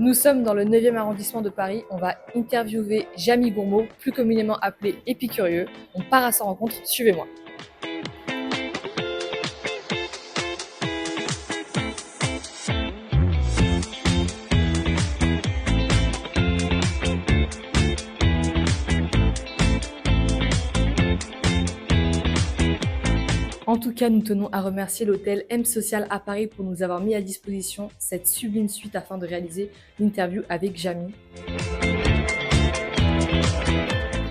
Nous sommes dans le 9e arrondissement de Paris. On va interviewer Jamy Gourmaud, plus communément appelé Épicurieux. On part à sa rencontre, suivez-moi. En tout cas, nous tenons à remercier l'hôtel M Social à Paris pour nous avoir mis à disposition cette sublime suite afin de réaliser l'interview avec Jamy.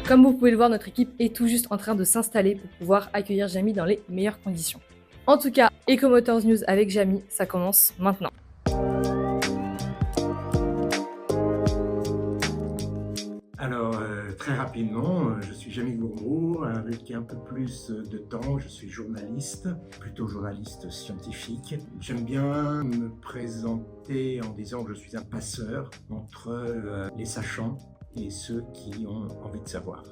Comme vous pouvez le voir, notre équipe est tout juste en train de s'installer pour pouvoir accueillir Jamy dans les meilleures conditions. En tout cas, Ecomotors News avec Jamy, ça commence maintenant. Alors, très rapidement, je suis Jamy Gourmaud, avec un peu plus de temps, je suis journaliste, plutôt journaliste scientifique. J'aime bien me présenter en disant que je suis un passeur entre les sachants et ceux qui ont envie de savoir.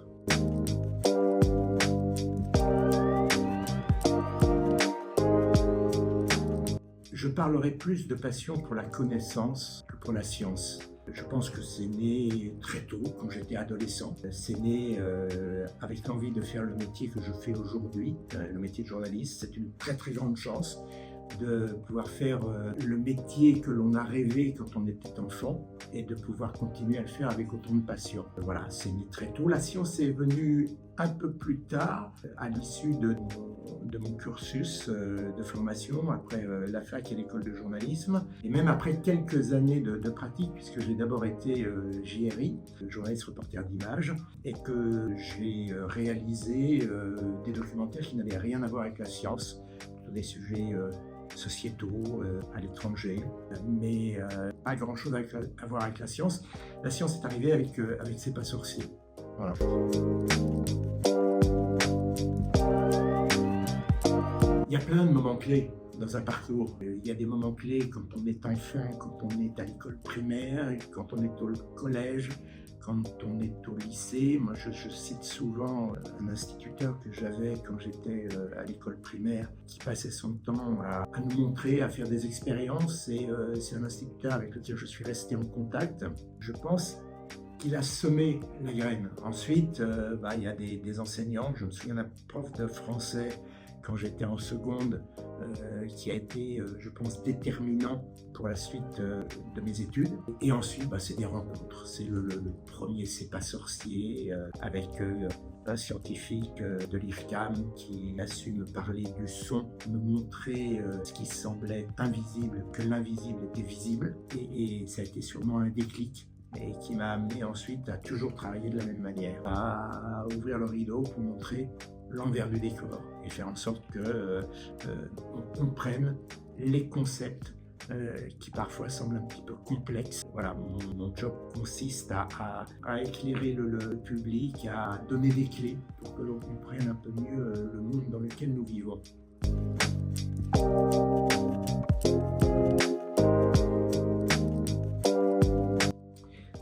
Je parlerai plus de passion pour la connaissance que pour la science. Je pense que c'est né très tôt, quand j'étais adolescent. C'est né avec l'envie de faire le métier que je fais aujourd'hui, le métier de journaliste. C'est une très très grande chance de pouvoir faire le métier que l'on a rêvé quand on était enfant et de pouvoir continuer à le faire avec autant de passion. Voilà, c'est né très tôt. La science est venue un peu plus tard, à l'issue de mon cursus de formation, après la fac et l'école de journalisme, et même après quelques années de pratique, puisque j'ai d'abord été JRI, journaliste reporter d'image, et que j'ai réalisé des documentaires qui n'avaient rien à voir avec la science, sur des sujets sociétaux, à l'étranger, mais pas grand-chose à voir avec la science. La science est arrivée avec ses pas sorciers. Voilà. Il y a plein de moments clés dans un parcours. Il y a des moments clés quand on est enfant, quand on est à l'école primaire, quand on est au collège, quand on est au lycée. Moi, je cite souvent un instituteur que j'avais quand j'étais à l'école primaire, qui passait son temps à nous montrer, à faire des expériences. Et c'est un instituteur avec lequel je suis resté en contact. Je pense qu'il a semé la graine. Ensuite, il y a des enseignants. Je me souviens d'un prof de français quand j'étais en seconde, qui a été, je pense, déterminant pour la suite de mes études. Et ensuite, c'est des rencontres. C'est le premier C'est pas sorcier, avec un scientifique de l'IRCAM qui a su me parler du son, me montrer ce qui semblait invisible, que l'invisible était visible. Et ça a été sûrement un déclic, et qui m'a amené ensuite à toujours travailler de la même manière, à ouvrir le rideau pour montrer l'envers du décor et faire en sorte qu'on comprenne les concepts qui parfois semblent un petit peu complexes. Voilà, mon job consiste à éclairer le public, à donner des clés pour que l'on comprenne un peu mieux le monde dans lequel nous vivons.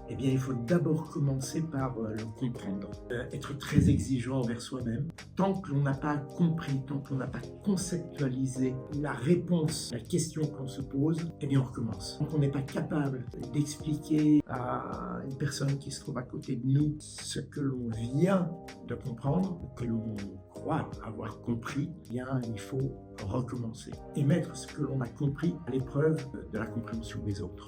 Eh bien, il faut d'abord commencer par le comprendre, être très exigeant envers soi-même. Tant que l'on n'a pas compris, tant que l'on n'a pas conceptualisé la réponse à la question qu'on se pose, eh bien on recommence. Tant qu'on n'est pas capable d'expliquer à une personne qui se trouve à côté de nous ce que l'on vient de comprendre, que l'on croit avoir compris, eh bien il faut recommencer et mettre ce que l'on a compris à l'épreuve de la compréhension des autres.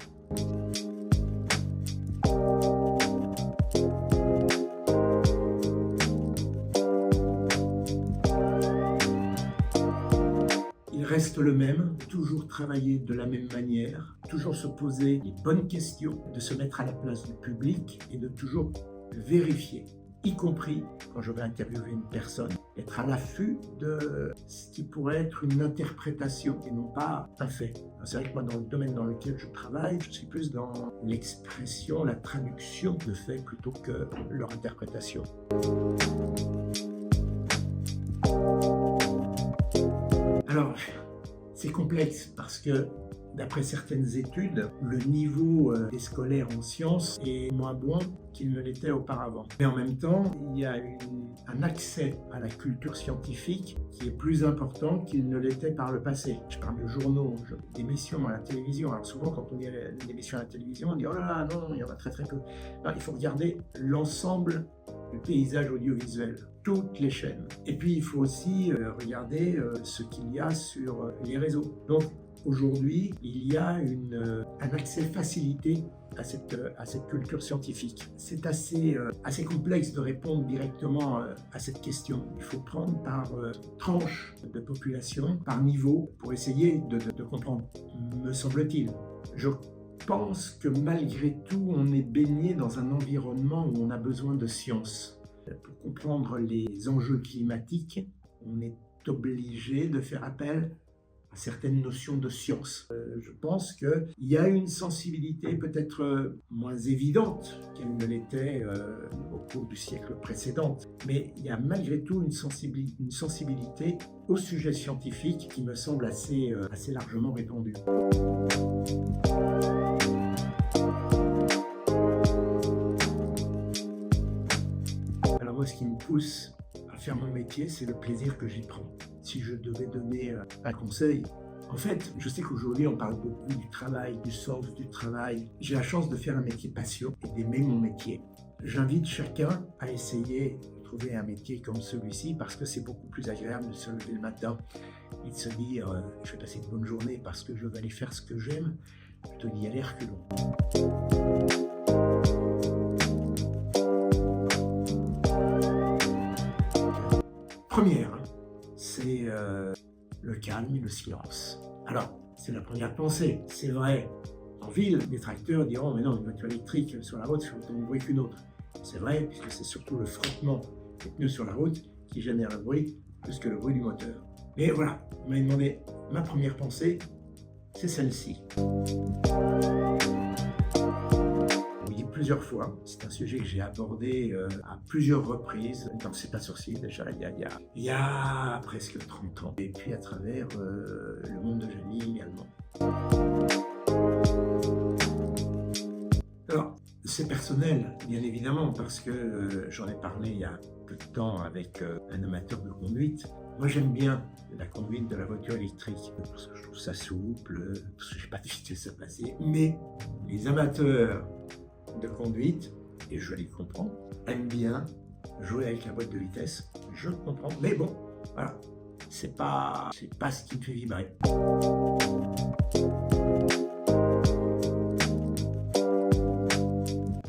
Il reste le même, toujours travailler de la même manière, toujours se poser les bonnes questions, de se mettre à la place du public et de toujours vérifier, y compris quand je vais interviewer une personne, être à l'affût de ce qui pourrait être une interprétation et non pas un fait. C'est vrai que moi, dans le domaine dans lequel je travaille, je suis plus dans l'expression, la traduction de faits plutôt que leur interprétation. Alors, c'est complexe parce que D'après certaines études, le niveau des scolaires en sciences est moins bon qu'il ne l'était auparavant. Mais en même temps, il y a un accès à la culture scientifique qui est plus important qu'il ne l'était par le passé. Je parle de journaux, d'émissions à la télévision. Alors souvent, quand on dit l'émission à la télévision, on dit « Oh là là, non, il y en a très très peu ». Il faut regarder l'ensemble du paysage audiovisuel, toutes les chaînes. Et puis, il faut aussi regarder ce qu'il y a sur les réseaux. Donc, aujourd'hui, il y a un accès facilité à cette culture scientifique. C'est assez complexe de répondre directement à cette question. Il faut prendre par tranche de population, par niveau, pour essayer de comprendre, me semble-t-il. Je pense que malgré tout, on est baigné dans un environnement où on a besoin de science. Pour comprendre les enjeux climatiques, on est obligé de faire appel à certaines notions de science. Je pense qu'il y a une sensibilité peut-être moins évidente qu'elle ne l'était au cours du siècle précédent, mais il y a malgré tout une sensibilité au sujet scientifique qui me semble assez largement répandue. Alors moi, ce qui me pousse à faire mon métier, c'est le plaisir que j'y prends. Si je devais donner un conseil, en fait, je sais qu'aujourd'hui on parle beaucoup du travail, du sens du travail. J'ai la chance de faire un métier passion et d'aimer mon métier. J'invite chacun à essayer de trouver un métier comme celui-ci parce que c'est beaucoup plus agréable de se lever le matin et de se dire je vais passer une bonne journée parce que je vais aller faire ce que j'aime, plutôt d'y aller reculons. Première, c'est le calme et le silence. Alors, c'est la première pensée. C'est vrai, en ville, les tracteurs diront « mais non, une voiture électrique sur la route, c'est autant de bruit qu'une autre ». C'est vrai, puisque c'est surtout le frottement des pneus sur la route qui génère le bruit, plus que le bruit du moteur. Mais voilà, vous m'avez demandé, ma première pensée, c'est celle-ci. Plusieurs fois. C'est un sujet que j'ai abordé à plusieurs reprises dans C'est pas sorcier déjà il y a presque 30 ans. Et puis à travers le monde de Jamie également. Alors, c'est personnel, bien évidemment, parce que j'en ai parlé il y a peu de temps avec un amateur de conduite. Moi, j'aime bien la conduite de la voiture électrique parce que je trouve ça souple, parce que j'ai pas de vitesse à passer. Mais les amateurs de conduite, et je les comprends, aiment bien jouer avec la boîte de vitesse, je comprends, mais bon, voilà, c'est pas ce qui me fait vibrer.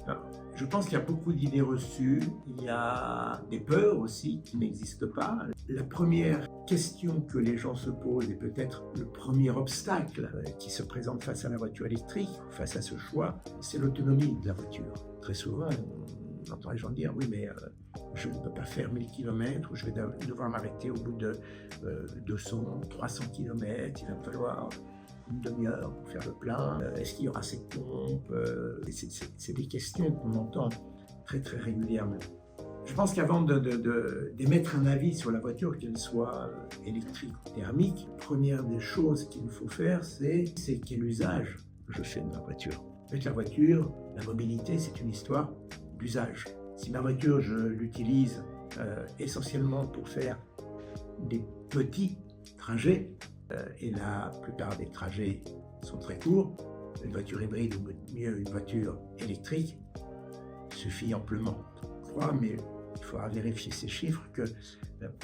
Alors, je pense qu'il y a beaucoup d'idées reçues, il y a des peurs aussi qui n'existent pas. La première question que les gens se posent, et peut-être le premier obstacle qui se présente face à la voiture électrique, face à ce choix, c'est l'autonomie de la voiture. Très souvent, on entend les gens dire « oui, mais je ne peux pas faire 1000 km, ou je vais devoir m'arrêter au bout de 200, 300 km, il va me falloir une demi-heure pour faire le plein, est-ce qu'il y aura assez de pompes ?» C'est des questions qu'on entend très très régulièrement. Je pense qu'avant d'émettre un avis sur la voiture, qu'elle soit électrique ou thermique, la première des choses qu'il faut faire, c'est quel usage je fais de ma voiture. Avec la voiture, la mobilité, c'est une histoire d'usage. Si ma voiture, je l'utilise essentiellement pour faire des petits trajets, et la plupart des trajets sont très courts, une voiture hybride ou mieux une voiture électrique suffit amplement. Je crois, mais il faudra vérifier ces chiffres, que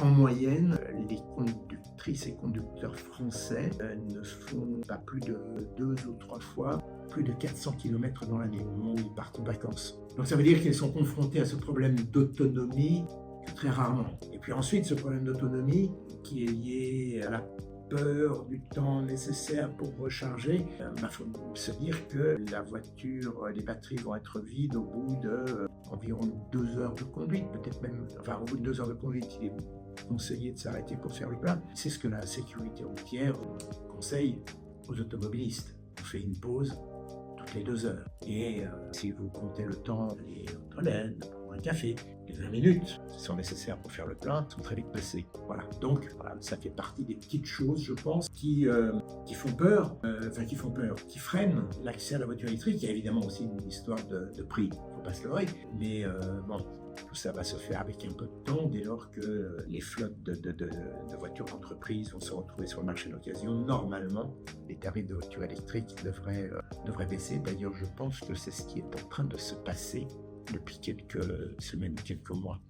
en moyenne, les conductrices et conducteurs français ne font pas plus de 2 ou 3 fois plus de 400 km dans l'année, au moment où ils partent en vacances. Donc ça veut dire qu'ils sont confrontés à ce problème d'autonomie très rarement. Et puis ensuite, ce problème d'autonomie qui est lié à la peur du temps nécessaire pour recharger, il faut se dire que la voiture, les batteries vont être vides au bout de environ 2 heures de conduite, peut-être même, enfin au bout de 2 heures de conduite, il est conseillé de s'arrêter pour faire le plein. C'est ce que la sécurité routière conseille aux automobilistes. On fait une pause toutes les 2 heures. Et si vous comptez le temps d'aller aux toilettes, de prendre un café. Les 20 minutes qui sont nécessaires pour faire le plein sont très vite passées. Voilà. Donc, voilà, ça fait partie des petites choses, je pense, qui font peur, qui freinent l'accès à la voiture électrique. Il y a évidemment aussi une histoire de prix, il ne faut pas se leurrer. Mais bon, tout ça va se faire avec un peu de temps dès lors que les flottes de voitures d'entreprise vont se retrouver sur le marché d'occasion. Normalement, les tarifs de voitures électriques devraient baisser. D'ailleurs, je pense que c'est ce qui est en train de se passer depuis quelques semaines, quelques mois.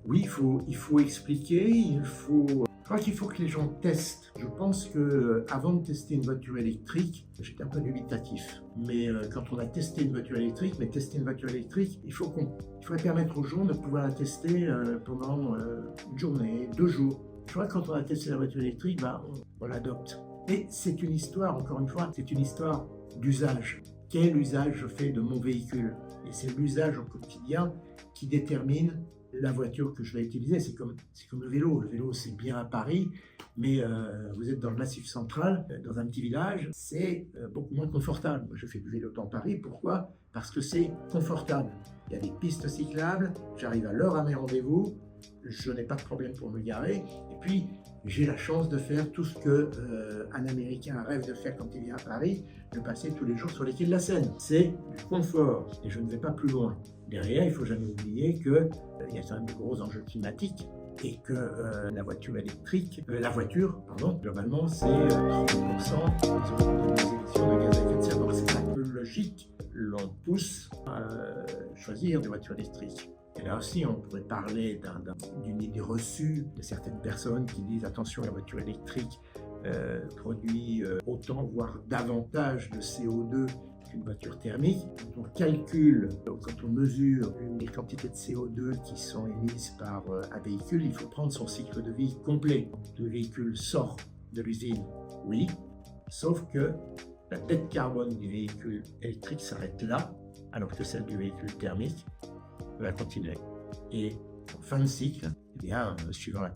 Oui, il faut expliquer, je crois qu'il faut que les gens testent. Je pense qu'avant de tester une voiture électrique, j'étais un peu dubitatif. Mais quand on a testé une voiture électrique, il faudrait permettre aux gens de pouvoir la tester pendant une journée, 2 jours. Je crois que quand on a testé la voiture électrique, on l'adopte. Et c'est une histoire, encore une fois, c'est une histoire d'usage. Quel usage je fais de mon véhicule? Et c'est l'usage au quotidien qui détermine la voiture que je vais utiliser. C'est comme le vélo. Le vélo, c'est bien à Paris, mais vous êtes dans le Massif central, dans un petit village, c'est beaucoup moins confortable. Moi, je fais du vélo dans Paris. Pourquoi? Parce que c'est confortable. Il y a des pistes cyclables, j'arrive à l'heure à mes rendez-vous, je n'ai pas de problème pour me garer, et puis j'ai la chance de faire tout ce qu'un Américain rêve de faire quand il vient à Paris, de passer tous les jours sur les quais de la Seine. C'est du confort, et je ne vais pas plus loin. Derrière, il ne faut jamais oublier qu'il y a quand même de gros enjeux climatiques, et que la voiture, globalement, c'est 30% des émissions de gaz à effet de serre. Donc c'est un peu logique, l'on pousse à choisir des voitures électriques. Et là aussi, on pourrait parler d'une idée reçue de certaines personnes qui disent attention, la voiture électrique produit autant, voire davantage de CO2 qu'une voiture thermique. Quand on calcule, quand on mesure les quantités de CO2 qui sont émises par un véhicule, il faut prendre son cycle de vie complet. Le véhicule sort de l'usine, oui, sauf que la tête carbone du véhicule électrique s'arrête là, alors que celle du véhicule thermique va continuer. Et en fin de cycle, suivant la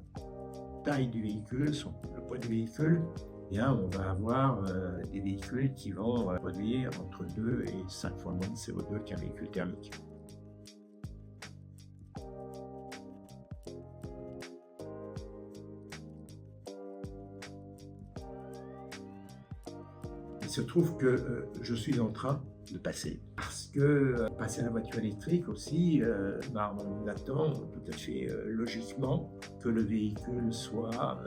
taille du véhicule, le poids du véhicule, on va avoir des véhicules qui vont produire entre 2 et 5 fois moins de CO2 qu'un véhicule thermique. Il se trouve que je suis en train de passer. Parce que passer à la voiture électrique aussi, on attend tout à fait logiquement que le véhicule soit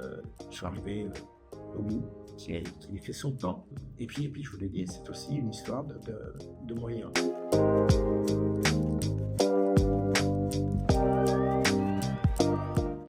arrivé au bout, qu'il ait fait son temps. Et puis, je vous l'ai dit, c'est aussi une histoire de moyens.